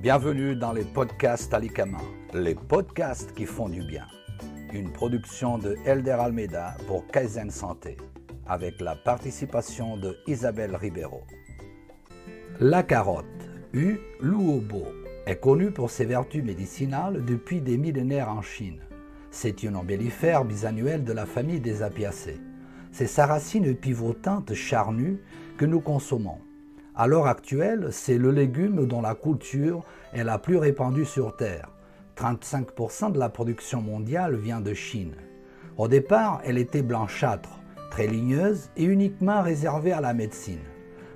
Bienvenue dans les podcasts Alikama, les podcasts qui font du bien. Une production de Elder Almeida pour Kaizen Santé, avec la participation de Isabelle Ribeiro. La carotte, U. luobo, est connue pour ses vertus médicinales depuis des millénaires en Chine. C'est une ombellifère bisannuelle de la famille des Apiacées. C'est sa racine pivotante charnue que nous consommons. À l'heure actuelle, c'est le légume dont la culture est la plus répandue sur Terre. 35% de la production mondiale vient de Chine. Au départ, elle était blanchâtre, très ligneuse et uniquement réservée à la médecine.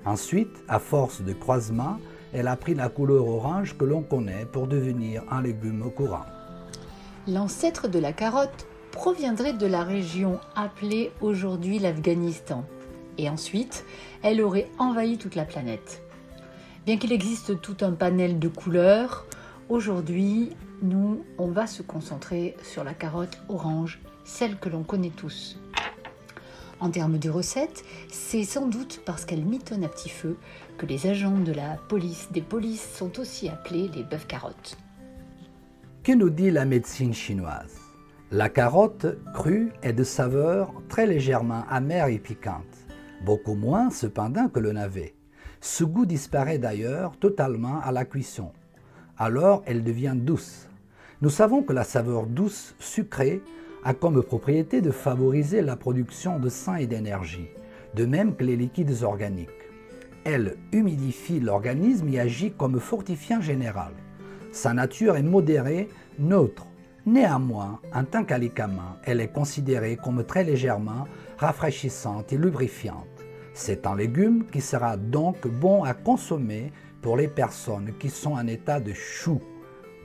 Ensuite, à force de croisement, elle a pris la couleur orange que l'on connaît pour devenir un légume courant. L'ancêtre de la carotte proviendrait de la région appelée aujourd'hui l'Afghanistan. Et ensuite, elle aurait envahi toute la planète. Bien qu'il existe tout un panel de couleurs, aujourd'hui, on va se concentrer sur la carotte orange, celle que l'on connaît tous. En termes de recettes, c'est sans doute parce qu'elle mitonne à petit feu que les agents de la police des polices sont aussi appelés les bœufs carottes. Que nous dit la médecine chinoise ? La carotte crue est de saveur très légèrement amère et piquante. Beaucoup moins cependant que le navet. Ce goût disparaît d'ailleurs totalement à la cuisson. Alors elle devient douce. Nous savons que la saveur douce, sucrée, a comme propriété de favoriser la production de sang et d'énergie, de même que les liquides organiques. Elle humidifie l'organisme et agit comme fortifiant général. Sa nature est modérée, neutre. Néanmoins, en tant qu'alikama, elle est considérée comme très légèrement rafraîchissante et lubrifiante. C'est un légume qui sera donc bon à consommer pour les personnes qui sont en état de chou,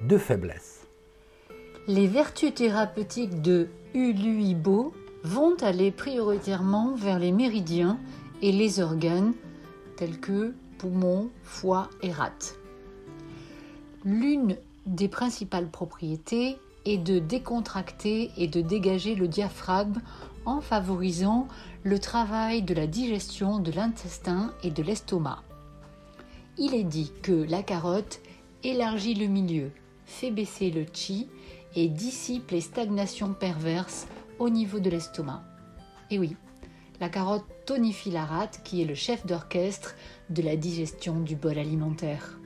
de faiblesse. Les vertus thérapeutiques de U. luobo vont aller prioritairement vers les méridiens et les organes tels que poumons, foie et rate. L'une des principales propriétés est de décontracter et de dégager le diaphragme en favorisant le travail de la digestion de l'intestin et de l'estomac. Il est dit que la carotte élargit le milieu, fait baisser le chi et dissipe les stagnations perverses au niveau de l'estomac. Et oui, la carotte tonifie la rate qui est le chef d'orchestre de la digestion du bol alimentaire.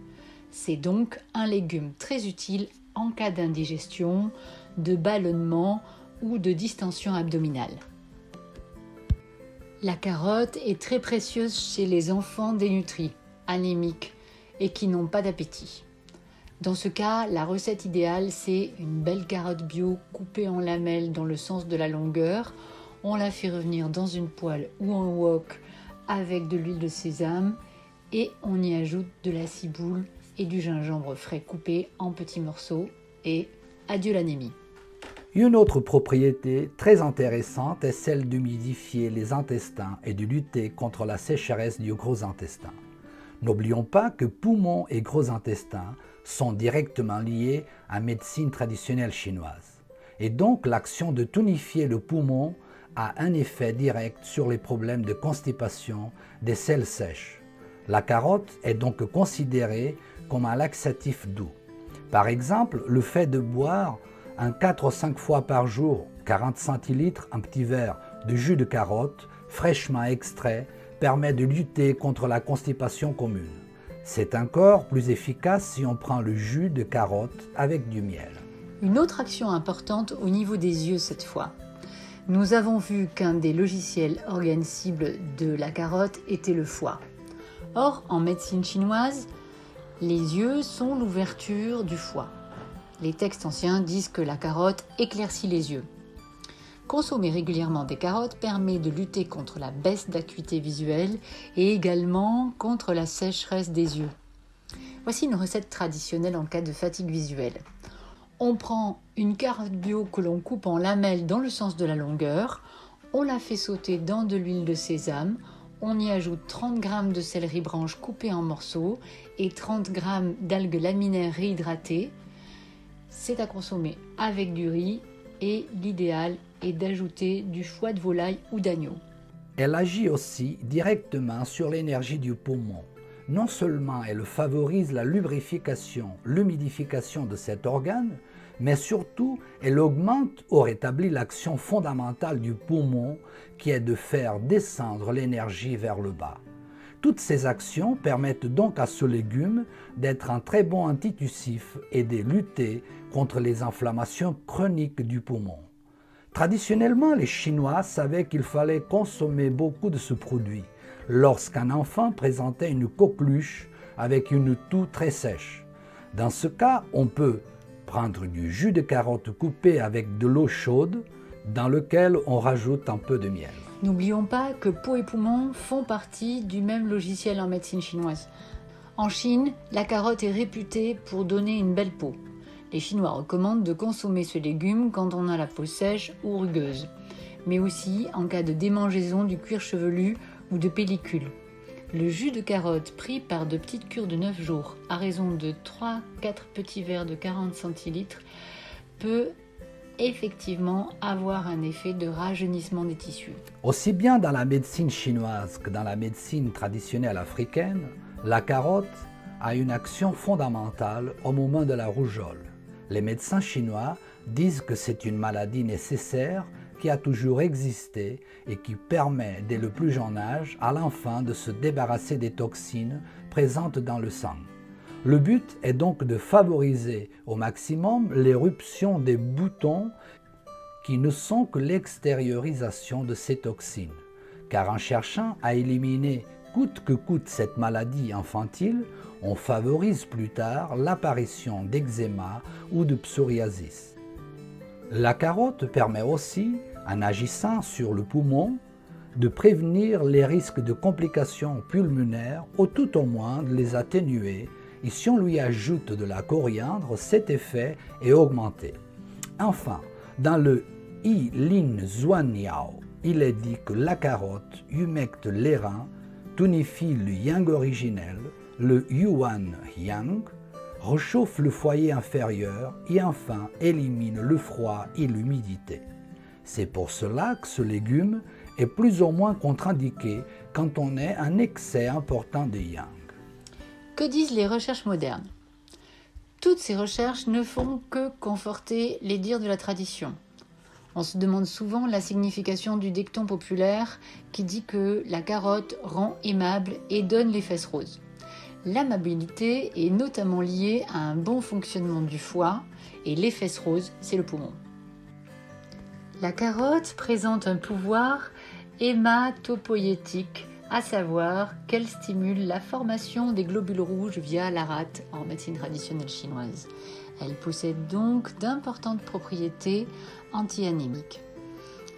C'est donc un légume très utile en cas d'indigestion, de ballonnement ou de distension abdominale. La carotte est très précieuse chez les enfants dénutris, anémiques et qui n'ont pas d'appétit. Dans ce cas, la recette idéale, c'est une belle carotte bio coupée en lamelles dans le sens de la longueur. On la fait revenir dans une poêle ou en wok avec de l'huile de sésame et on y ajoute de la ciboule et du gingembre frais coupé en petits morceaux et adieu l'anémie. Une autre propriété très intéressante est celle d'humidifier les intestins et de lutter contre la sécheresse du gros intestin. N'oublions pas que poumons et gros intestin sont directement liés à la médecine traditionnelle chinoise. Et donc l'action de tonifier le poumon a un effet direct sur les problèmes de constipation des selles sèches. La carotte est donc considérée comme un laxatif doux. Par exemple, le fait de boire 4 ou 5 fois par jour, 40 centilitres, un petit verre de jus de carotte fraîchement extrait permet de lutter contre la constipation commune. C'est encore plus efficace si on prend le jus de carotte avec du miel. Une autre action importante au niveau des yeux cette fois. Nous avons vu qu'un des logiciels organes cibles de la carotte était le foie. Or, en médecine chinoise, les yeux sont l'ouverture du foie. Les textes anciens disent que la carotte éclaircit les yeux. Consommer régulièrement des carottes permet de lutter contre la baisse d'acuité visuelle et également contre la sécheresse des yeux. Voici une recette traditionnelle en cas de fatigue visuelle. On prend une carotte bio que l'on coupe en lamelles dans le sens de la longueur, on la fait sauter dans de l'huile de sésame, on y ajoute 30 g de céleri branche coupé en morceaux et 30 g d'algues laminaires réhydratées. C'est à consommer avec du riz et l'idéal est d'ajouter du foie de volaille ou d'agneau. Elle agit aussi directement sur l'énergie du poumon, non seulement elle favorise la lubrification, l'humidification de cet organe, mais surtout elle augmente ou rétablit l'action fondamentale du poumon qui est de faire descendre l'énergie vers le bas. Toutes ces actions permettent donc à ce légume d'être un très bon antitussif et de lutter contre les inflammations chroniques du poumon. Traditionnellement, les Chinois savaient qu'il fallait consommer beaucoup de ce produit lorsqu'un enfant présentait une coqueluche avec une toux très sèche. Dans ce cas, on peut prendre du jus de carotte coupé avec de l'eau chaude dans lequel on rajoute un peu de miel. N'oublions pas que peau et poumons font partie du même logiciel en médecine chinoise. En Chine, la carotte est réputée pour donner une belle peau. Les Chinois recommandent de consommer ce légume quand on a la peau sèche ou rugueuse, mais aussi en cas de démangeaison du cuir chevelu ou de pellicule. Le jus de carotte pris par de petites cures de 9 jours, à raison de 3-4 petits verres de 40 centilitres, peut effectivement avoir un effet de rajeunissement des tissus. Aussi bien dans la médecine chinoise que dans la médecine traditionnelle africaine, la carotte a une action fondamentale au moment de la rougeole. Les médecins chinois disent que c'est une maladie nécessaire qui a toujours existé et qui permet dès le plus jeune âge à l'enfant de se débarrasser des toxines présentes dans le sang. Le but est donc de favoriser au maximum l'éruption des boutons qui ne sont que l'extériorisation de ces toxines, car en cherchant à éliminer coûte que coûte cette maladie infantile, on favorise plus tard l'apparition d'eczéma ou de psoriasis. La carotte permet aussi, en agissant sur le poumon, de prévenir les risques de complications pulmonaires ou tout au moins de les atténuer, et si on lui ajoute de la coriandre, cet effet est augmenté. Enfin, dans le Yi Lin Zuan Yao, il est dit que la carotte humecte les reins, tonifie le yang originel, le yuan yang, réchauffe le foyer inférieur et enfin élimine le froid et l'humidité. C'est pour cela que ce légume est plus ou moins contre-indiqué quand on a un excès important de yang. Que disent les recherches modernes ? Toutes ces recherches ne font que conforter les dires de la tradition. On se demande souvent la signification du dicton populaire qui dit que la carotte rend aimable et donne les fesses roses. L'amabilité est notamment liée à un bon fonctionnement du foie et les fesses roses, c'est le poumon. La carotte présente un pouvoir hématopoïétique, à savoir qu'elle stimule la formation des globules rouges via la rate en médecine traditionnelle chinoise. Elle possède donc d'importantes propriétés anti-anémiques.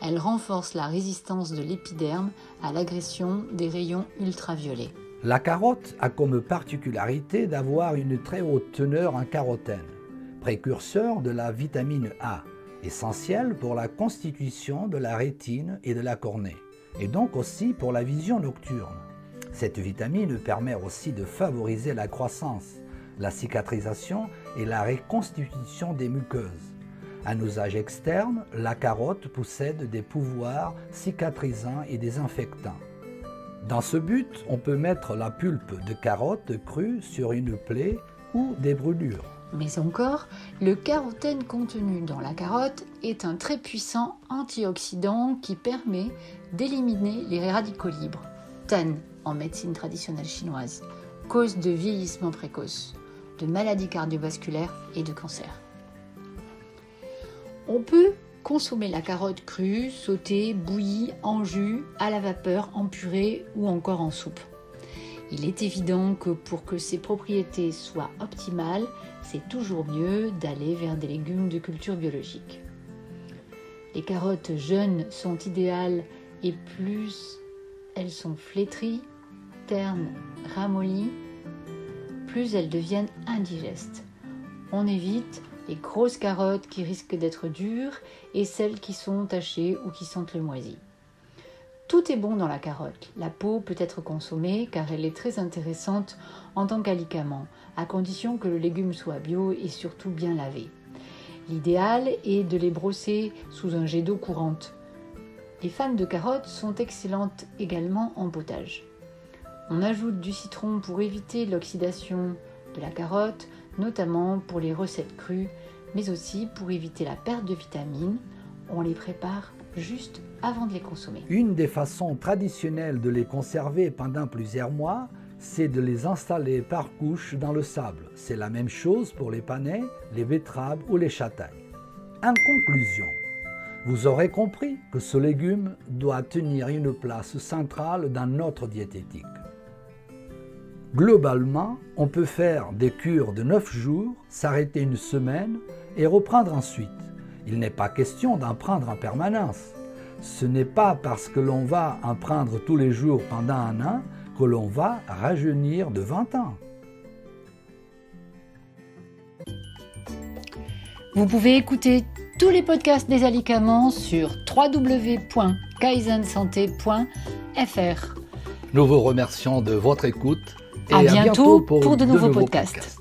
Elle renforce la résistance de l'épiderme à l'agression des rayons ultraviolets. La carotte a comme particularité d'avoir une très haute teneur en carotène, précurseur de la vitamine A, essentielle pour la constitution de la rétine et de la cornée, et donc aussi pour la vision nocturne. Cette vitamine permet aussi de favoriser la croissance, la cicatrisation et la reconstitution des muqueuses. En usage externe, la carotte possède des pouvoirs cicatrisants et désinfectants. Dans ce but, on peut mettre la pulpe de carotte crue sur une plaie ou des brûlures. Mais encore, le carotène contenu dans la carotte est un très puissant antioxydant qui permet d'éliminer les radicaux libres, tan en médecine traditionnelle chinoise, cause de vieillissement précoce, de maladies cardiovasculaires et de cancer. On peut consommer la carotte crue, sautée, bouillie, en jus, à la vapeur, en purée ou encore en soupe. Il est évident que pour que ces propriétés soient optimales, c'est toujours mieux d'aller vers des légumes de culture biologique. Les carottes jeunes sont idéales et plus elles sont flétries, ternes, ramollies, plus elles deviennent indigestes. On évite les grosses carottes qui risquent d'être dures et celles qui sont tachées ou qui sentent le moisi. Tout est bon dans la carotte. La peau peut être consommée car elle est très intéressante en tant qu'alicament, à condition que le légume soit bio et surtout bien lavé. L'idéal est de les brosser sous un jet d'eau courante. Les fans de carottes sont excellentes également en potage. On ajoute du citron pour éviter l'oxydation de la carotte, notamment pour les recettes crues, mais aussi pour éviter la perte de vitamines. On les prépare juste avant de les consommer. Une des façons traditionnelles de les conserver pendant plusieurs mois, c'est de les installer par couche dans le sable. C'est la même chose pour les panais, les betteraves ou les châtaignes. En conclusion, vous aurez compris que ce légume doit tenir une place centrale dans notre diététique. Globalement, on peut faire des cures de 9 jours, s'arrêter une semaine et reprendre ensuite. Il n'est pas question d'en prendre en permanence. Ce n'est pas parce que l'on va en prendre tous les jours pendant un an que l'on va rajeunir de 20 ans. Vous pouvez écouter tous les podcasts des Alicaments sur www.kaizensanté.fr. Nous vous remercions de votre écoute et à bientôt pour de nouveaux podcasts.